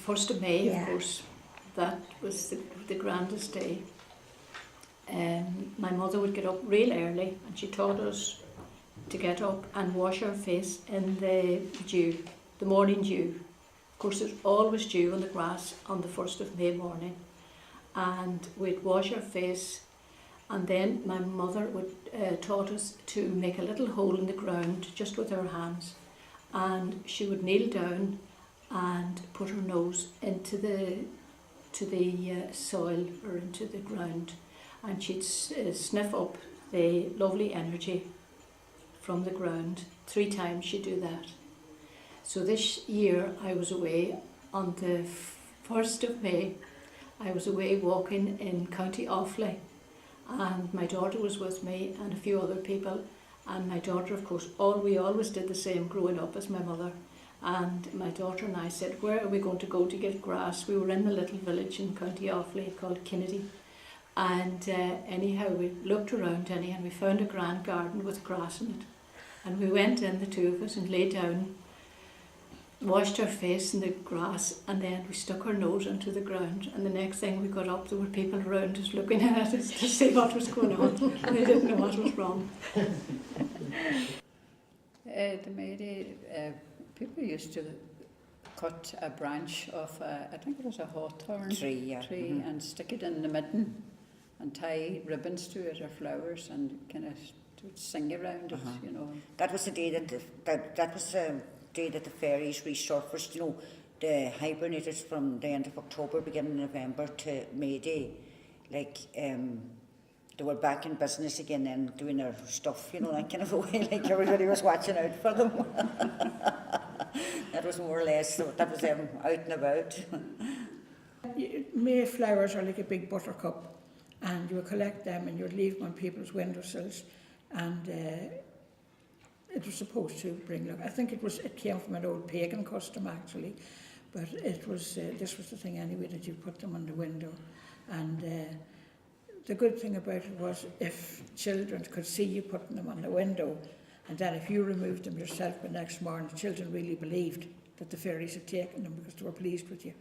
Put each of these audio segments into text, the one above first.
1st of May, Yeah. of course, that was the grandest day. My mother would get up real early, and she taught us to get up and wash our face in the dew, the morning dew. Of course, there's always dew on the grass on the 1st of May morning, and we'd wash our face, and then my mother would taught us to make a little hole in the ground just with our hands, and she would kneel down and put her nose into the soil or into the ground, and she'd sniff up the lovely energy from the ground. 3 times she'd do that. So this year I was away on the 1st of May. I was away walking in County Offaly, and my daughter was with me and a few other people, and my daughter, of course, we always did the same growing up as my mother. And my daughter and I said, where are we going to go to get grass? We were in the little village in County Offaly called Kennedy. And anyhow, we looked around and we found a grand garden with grass in it. And we went in, the two of us, and lay down, washed our face in the grass, and then we stuck our nose into the ground. And the next thing we got up, there were people around us looking at us to see what was going on. And they didn't know what was wrong. People used to cut a branch of, I think it was a hawthorn tree, and stick it in the midden and tie ribbons to it or flowers and kind of sing around it, you know. That was the day that was the day that the fairies resurfaced. You know, they hibernated from the end of October, beginning of November to May Day. Like they were back in business again then, doing their stuff, you know, that kind of a way. Like everybody was watching out for them. That was more or less, that was them out and about. Mayflowers are like a big buttercup, and you would collect them and you'd leave them on people's windowsills, and it was supposed to bring luck. I think it came from an old pagan custom actually, but it was this was the thing anyway, that you put them on the window. And the good thing about it was if children could see you putting them on the window, and then if you removed them yourself the next morning, the children really believed that the fairies had taken them because they were pleased with you.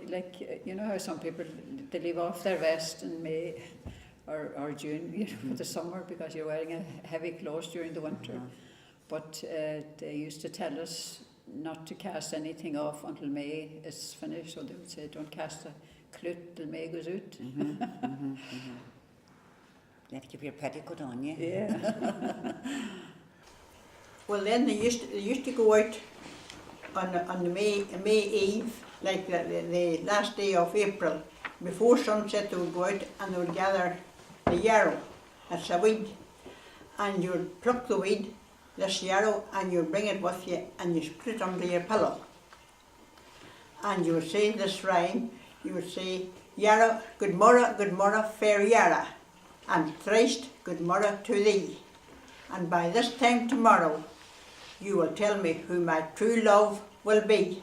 Like, you know how some people, they leave off their vest in May or June, you know, for the summer because you're wearing a heavy clothes during the winter. But they used to tell us not to cast anything off until May is finished, so they would say don't cast a clout till May goes out. You have to keep your petticoat on, yeah? Yeah. Well, then they used to go out on the May Eve, like the last day of April. Before sunset they would go out and they would gather the yarrow, that's a weed, and you would pluck the weed, this yarrow, and you would bring it with you and you put it under your pillow. And you would say this rhyme, you would say, yarrow, good morrow, fair yarrow, and thrice good morrow to thee. And by this time tomorrow, you will tell me who my true love will be.